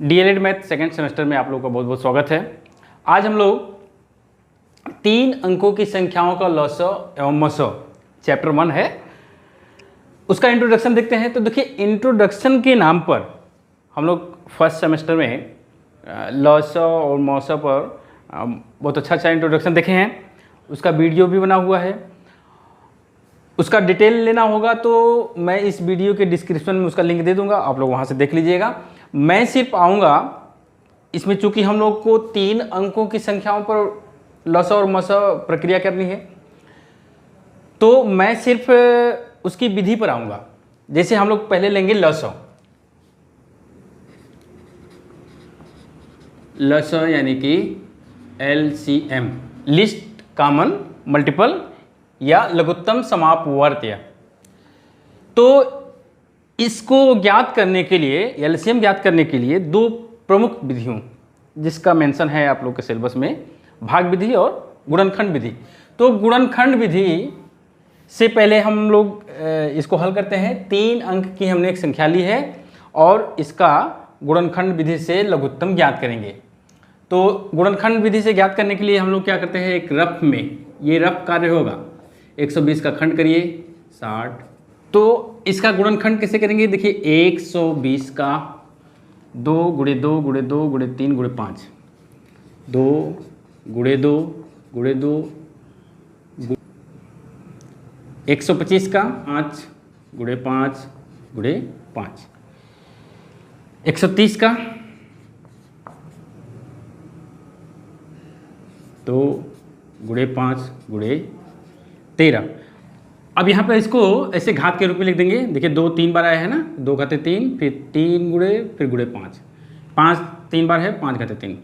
DElEd math second semester में आप लोगों का बहुत बहुत स्वागत है। आज हम लोग 3 अंकों की संख्याओं का लॉस एवं मसो चैप्टर 1 है, उसका इंट्रोडक्शन देखते हैं। तो देखिए, इंट्रोडक्शन के नाम पर हम लोग फर्स्ट सेमेस्टर में लॉस और मसो पर बहुत अच्छा इंट्रोडक्शन देखे हैं। उसका वीडियो भी बना हुआ है, उसका डिटेल लेना होगा तो मैं इस वीडियो के डिस्क्रिप्शन में उसका लिंक दे दूंगा, आप लोग वहाँ से देख लीजिएगा। मैं सिर्फ आऊँगा इसमें, चूँकि हम लोग को 3 अंकों की संख्याओं पर लॉस और मसो प्रक्रिया करनी है, तो मैं सिर्फ उसकी विधि पर आऊँगा। जैसे हम लोग पहले लेंगे लॉस यानी कि LCM, लिस्ट कॉमन मल्टीपल या लघुत्तम समापवर्त्य। तो इसको ज्ञात करने के लिए, एलसीएम ज्ञात करने के लिए 2 प्रमुख विधियों जिसका मेंशन है आप लोग के सिलेबस में, भाग विधि और गुणनखंड विधि। तो गुणनखंड विधि से पहले हम लोग इसको हल करते हैं। 3 अंक की हमने एक संख्या ली है और इसका गुणनखंड विधि से लघुत्तम ज्ञात करेंगे। तो गुणनखंड विधि से ज्ञात करने के लिए हम लोग क्या करते हैं, एक रफ में, ये रफ कार्य होगा, 120 का खंड करिए 60। तो इसका गुणनखंड कैसे करेंगे, देखिए 120 का 2 गुणे 2 गुणे 2 गुणे 3 गुणे 5, 2 गुणे 2 गुणे 2, 125 का 5 गुणे 5 गुणे 5, 130 का 2 गुणे 5 गुणे 13। अब यहाँ पर इसको ऐसे घात के रूप में लिख देंगे। देखिए 2 3 बार आया है ना, 2 घाते 3, फिर 3 गुणे, फिर गुणे 5, 5 3 बार है, 5 घाते 3।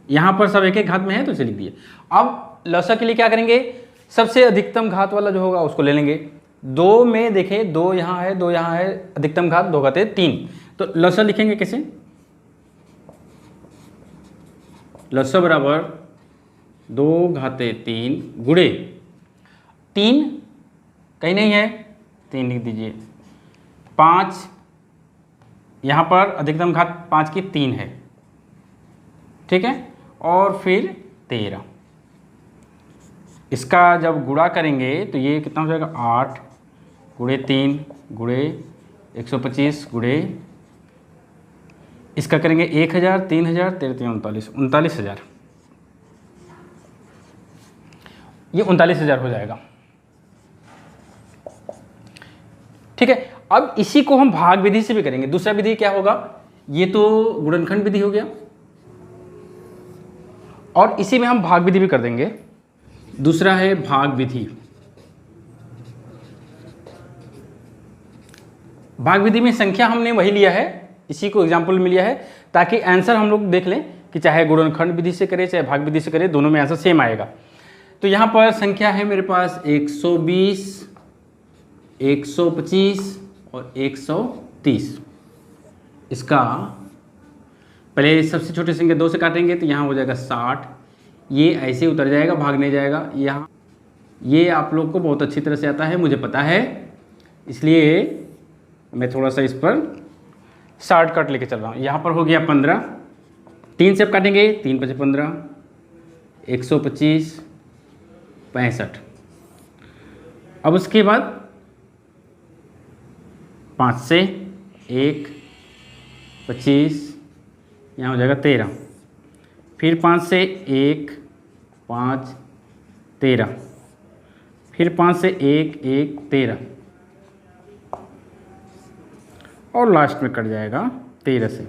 यहाँ पर सब एक एक घात में है तो इसे लिख दिए। अब लॉसा के लिए क्या करेंगे, सबसे अधिकतम घात वाला जो होगा उसको ले लेंगे। 2 में देखें 2 यहाँ है, 2 यहाँ है, अधिकतम घात 2 घाते 3। तो लॉसा लिखेंगे कैसे, लॉसा बराबर 2 घाते 3 गुणे 3 कहीं नहीं है, 3 लिख दीजिए, 5 यहाँ पर अधिकतम घात 5 की 3 है, ठीक है, और फिर 13। इसका जब गुणा करेंगे तो ये कितना हो जाएगा, 8 गुणे 3 गुणे 125 गुणे, इसका करेंगे 1000, 3000, 13 39, 39,000, ये 39,000 हो जाएगा, ठीक है। अब इसी को हम भाग विधि से भी करेंगे। दूसरा विधि क्या होगा, ये तो गुणनखंड विधि हो गया और इसी में हम भाग विधि भी कर देंगे। दूसरा है भाग विधि। भाग विधि में संख्या हमने वही लिया है, इसी को एग्जाम्पल में लिया है, ताकि आंसर हम लोग देख लें कि चाहे गुणनखंड विधि से करें चाहे भाग विधि से करें, दोनों में आंसर सेम आएगा। तो यहाँ पर संख्या है मेरे पास 120, 125 और 130। इसका पहले सबसे छोटी संख्या 2 से काटेंगे तो यहाँ हो जाएगा 60, ये ऐसे उतर जाएगा, भाग नहीं जाएगा। यहाँ ये आप लोग को बहुत अच्छी तरह से आता है, मुझे पता है, इसलिए मैं थोड़ा सा इस पर शॉर्टकट लेके चल रहा हूँ। यहाँ पर हो गया 15, 3 से काटेंगे, 3 5 15, 125 65। अब उसके बाद 5 से 1 25, यहाँ हो जाएगा 13, फिर 5 से 1 5 13, फिर 5 से 1 1 13 और लास्ट में कट जाएगा 13 से।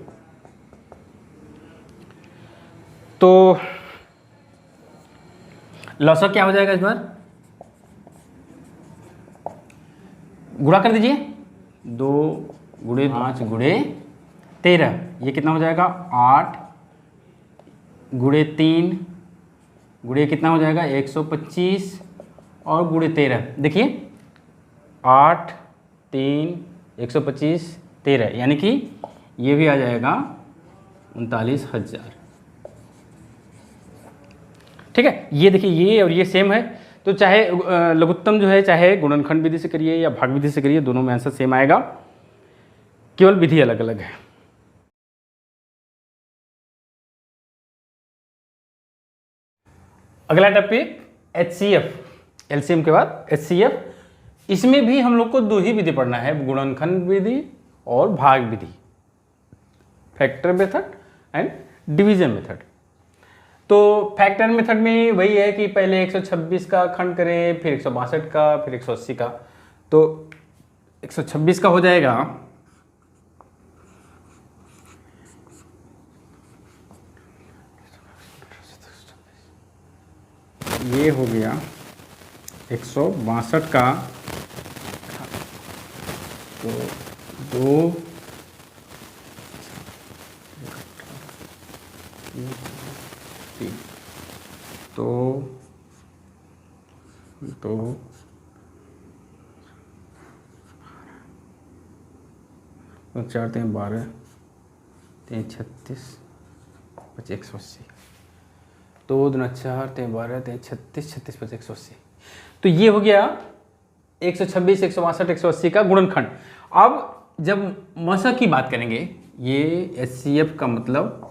तो लॉसा क्या हो जाएगा, इस बार गुणा कर दीजिए, 2 गुणे 5 गुणे 13, ये कितना हो जाएगा, 8 गुणे 3 गुणे कितना हो जाएगा, 125 और गुणे 13। देखिए 8 3 125 13, यानी कि ये भी आ जाएगा 39,000, ठीक है। ये देखिए, ये और ये सेम है, तो चाहे लघुत्तम जो है, चाहे गुणनखंड विधि से करिए या भाग विधि से करिए, दोनों में आंसर सेम आएगा, केवल विधि अलग अलग है। अगला टॉपिक HCF, एलसीएम के बाद HCF। इसमें भी हम लोग को दो ही विधि पढ़ना है, गुणनखंड विधि और भाग विधि, factor method and division method. तो फैक्टर मेथड में वही है कि पहले 126 का खंड करें, फिर 162 का, फिर 180 का। तो 126 का हो जाएगा ये हो गया 162 का, तो 2 3 तो 4 3 12 3 36 5 180, 2 2 4 3 12 3 36 36 5 180। तो ये हो गया 126 162 180 का गुणनखंड। अब जब मसा की बात करेंगे, ये HCF का मतलब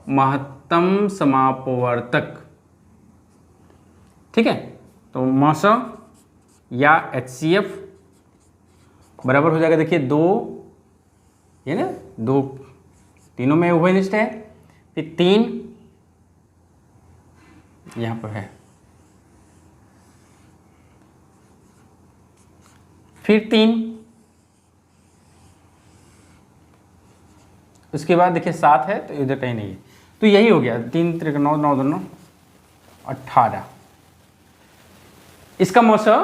महत्तम समापवर्तक, ठीक है। तो मसा या HCF बराबर हो जाएगा, देखिए 2, ये ना 2 तीनों में उभयनिष्ठ है, फिर 3 यहां पर है, फिर 3, उसके बाद देखिए 7 है, तो इधर कहीं नहीं है। तो यही हो गया 3 3 9 9 2 9 18, इसका मौसा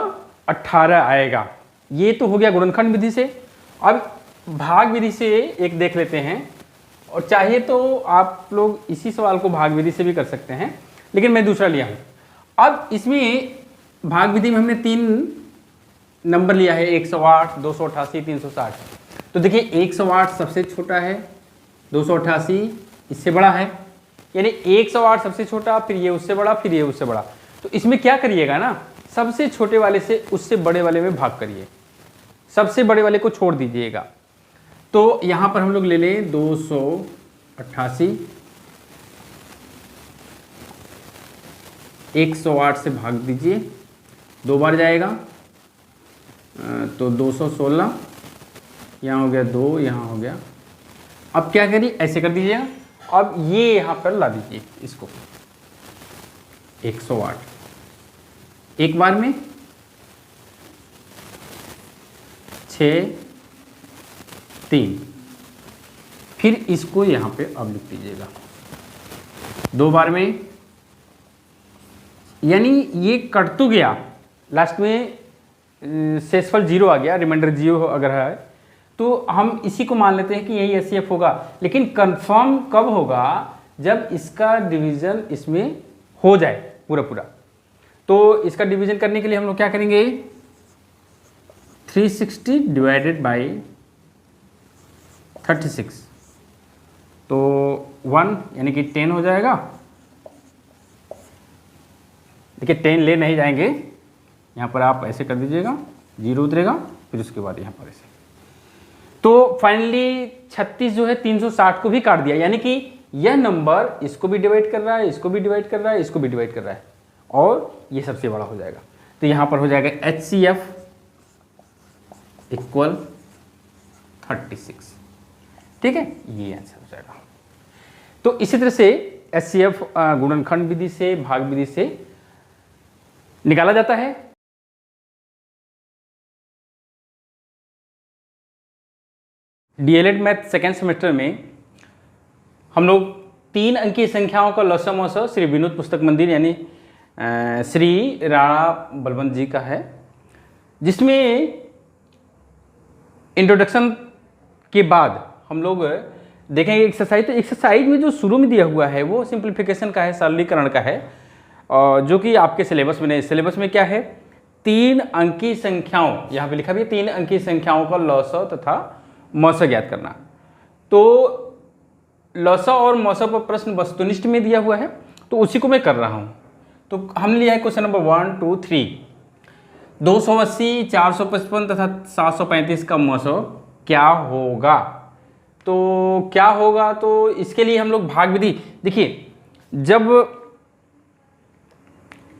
18 आएगा। ये तो हो गया गुणनखंड विधि से। अब भाग विधि से एक देख लेते हैं, और चाहिए तो आप लोग इसी सवाल को भाग विधि से भी कर सकते हैं, लेकिन मैं दूसरा लिया हूं। अब इसमें भाग विधि में हमने 3 नंबर लिया है, 108 288 360। तो देखिए 108 सबसे छोटा है, 288 इससे बड़ा है, यानी 108 सबसे छोटा, फिर ये उससे बड़ा, फिर ये उससे बड़ा। तो इसमें क्या करिएगा ना, सबसे छोटे वाले से उससे बड़े वाले में भाग करिए, सबसे बड़े वाले को छोड़ दीजिएगा। तो यहां पर हम लोग ले लें 288, 108 से भाग दीजिए, 2 बार जाएगा, तो 216, यहाँ हो गया 2, यहाँ हो गया। अब क्या करिए, ऐसे कर दीजिएगा। अब ये यहाँ पर ला दीजिए इसको, 108 एक बार में, 6 3, फिर इसको यहाँ पे अब लिख दीजिएगा 2 बार में, यानी ये कट तो गया, लास्ट में शेषफल 0 आ गया, रिमाइंडर 0 अगर है तो हम इसी को मान लेते हैं कि यही HCF होगा। लेकिन कंफर्म कब होगा, जब इसका डिवीजन इसमें हो जाए पूरा पूरा। तो इसका डिवीजन करने के लिए हम लोग क्या करेंगे, 360 डिवाइडेड बाई 36, तो 1 यानी कि 10 हो जाएगा। देखिए 10 ले नहीं जाएंगे, यहाँ पर आप ऐसे कर दीजिएगा, 0 उतरेगा, फिर उसके बाद यहाँ पर ऐसे। तो फाइनली 36 जो है 360 को भी काट दिया, यानी कि यह नंबर इसको भी डिवाइड कर रहा है, इसको भी डिवाइड कर रहा है, इसको भी डिवाइड कर रहा है, और ये सबसे बड़ा हो जाएगा। तो यहाँ पर हो जाएगा HCF इक्वल 36, ठीक है, ये आंसर हो जाएगा। तो इसी तरह से HCF गुणनखंड विधि से, भाग विधि से निकाला जाता है। DLED मैथ सेकेंड सेमेस्टर में हम लोग 3 अंकीय संख्याओं का लौसा मौसा श्री विनोद पुस्तक मंदिर यानी श्री राणा बलवंत जी का है, जिसमें इंट्रोडक्शन के बाद हम लोग देखेंगे एक्सरसाइज। तो एक्सरसाइज में जो शुरू में दिया हुआ है वो सिंप्लीफिकेशन का है, सरलीकरण का है, जो कि आपके सिलेबस में नहीं। सिलेबस में क्या है, 3 अंकीय संख्याओं, यहाँ पे लिखा भी है 3 अंकीय संख्याओं का लौसा तथा मौसा ज्ञात करना। तो लौसा और मौसा पर प्रश्न वस्तुनिष्ठ में दिया हुआ है, तो उसी को मैं कर रहा हूँ। तो हमने लिया है क्वेश्चन नंबर 1 2 3, 280 455 तथा 735 का मौसा क्या होगा। तो क्या होगा, तो इसके लिए हम लोग भाग विधि, देखिए जब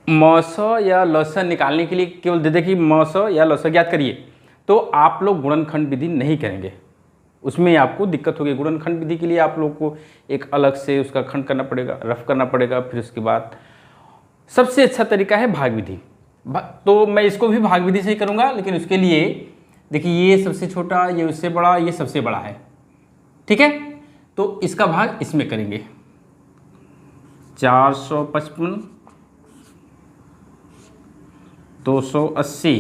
मौस या लौस निकालने के लिए केवल दे दे कि मौस या लौस ज्ञात करिए, तो आप लोग गुणनखंड विधि नहीं करेंगे, उसमें आपको दिक्कत होगी। गुणनखंड विधि के लिए आप लोग को एक अलग से उसका खंड करना पड़ेगा, रफ करना पड़ेगा। फिर उसके बाद सबसे अच्छा तरीका है भाग विधि। तो मैं इसको भी भाग विधि से ही करूँगा, लेकिन उसके लिए देखिए ये सबसे छोटा, ये उससे बड़ा, ये सबसे बड़ा है, ठीक है। तो इसका भाग इसमें करेंगे। 455, 280,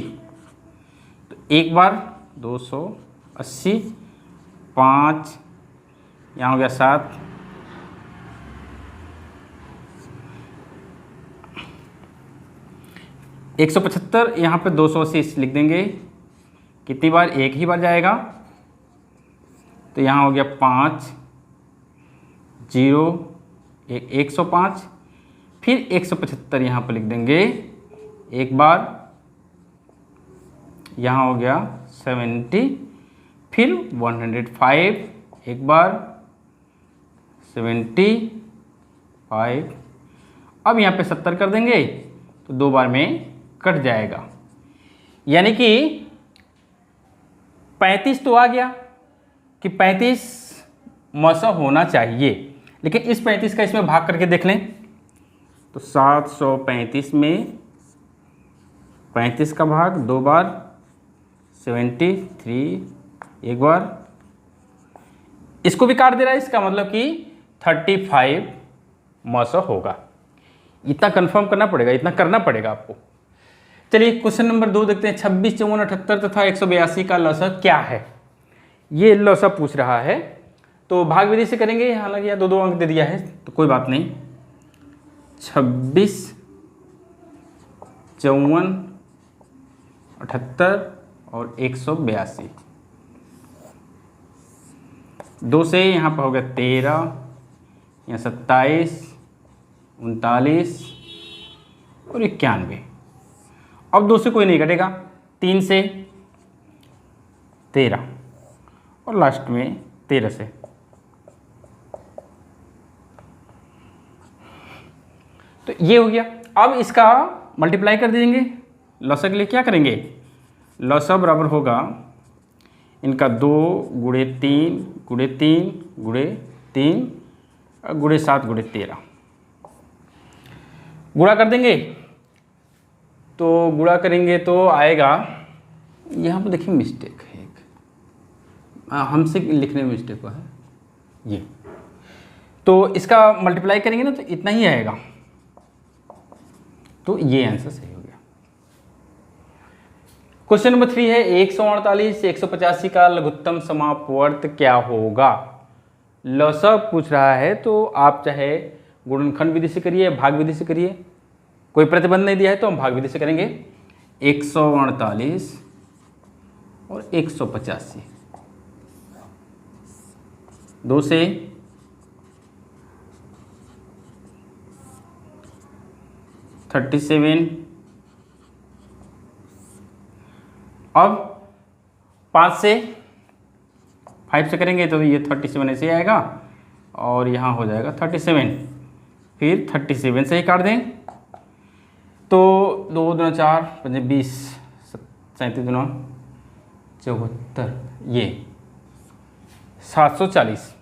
तो एक बार 280, 5, यहाँ हो गया 7, 175, यहाँ पे 280 लिख देंगे। कितनी बार? एक ही बार जाएगा, तो यहाँ हो गया 5, 0, 105, फिर 175 यहाँ पर लिख देंगे एक बार, यहाँ हो गया 70, फिर 105 एक बार, 75, अब यहाँ पे 70 कर देंगे तो 2 बार में कट जाएगा। यानी कि 35 तो आ गया कि 35 मौसा होना चाहिए, लेकिन इस 35 का इसमें भाग करके देख लें तो 735 में 35 का भाग 2 बार, 73 एक बार, इसको भी काट दे रहा है, इसका मतलब कि 35 मौसा होगा। इतना कंफर्म करना पड़ेगा, इतना करना पड़ेगा आपको। चलिए क्वेश्चन नंबर 2 देखते हैं। 26, 54, 78 तथा 182 का लौसा क्या है? ये लौसा पूछ रहा है, तो भाग विधि से करेंगे। हालांकि यहाँ 2-2 अंक दे दिया है तो कोई बात नहीं। 26, 54, 78 और 182, 2 से यहाँ पर हो गया 13, यहाँ 27, 39 और 91। अब 2 से कोई नहीं कटेगा, 3 से 13 और लास्ट में 13 से। तो ये हो गया। अब इसका मल्टीप्लाई कर देंगे। लौसा के लिए क्या करेंगे? लौसा बराबर होगा इनका 2 गुणे 3 गुणे 3 गुणे 3 गुणे 7 गुणे 13, गुणा कर देंगे। तो गुणा करेंगे तो आएगा, यहाँ पर देखिए मिस्टेक है एक, हमसे लिखने में मिस्टेक हुआ है ये। तो इसका मल्टीप्लाई करेंगे ना तो इतना ही आएगा, तो ये आंसर सही हो गया। क्वेश्चन नंबर 3 है 148 से 185 का लघुत्तम समापवर्त क्या होगा? लौसा पूछ रहा है, तो आप चाहे गुणनखंड विधि से करिए, भाग विधि से करिए, कोई प्रतिबंध नहीं दिया है तो हम भाग विधि से करेंगे। 148 और 185, 2 से 37, अब 5 से 5 से करेंगे तो ये 37 ऐसे आएगा और यहाँ हो जाएगा 37, फिर 37 से ही काट दें तो 2 दूना 4, 5 20, 37 दूना 74, ये 740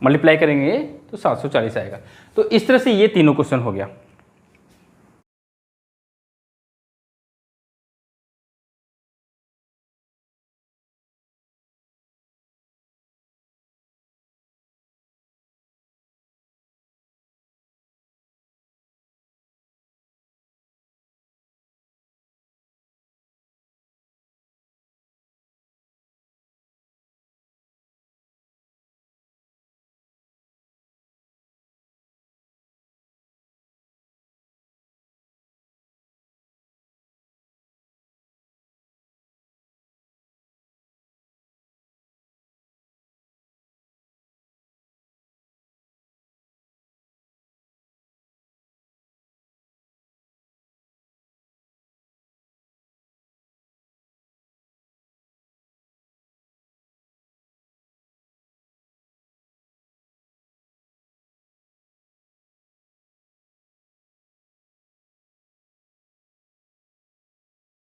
मल्टीप्लाई करेंगे तो 740 आएगा। तो इस तरह से ये तीनों क्वेश्चन हो गया।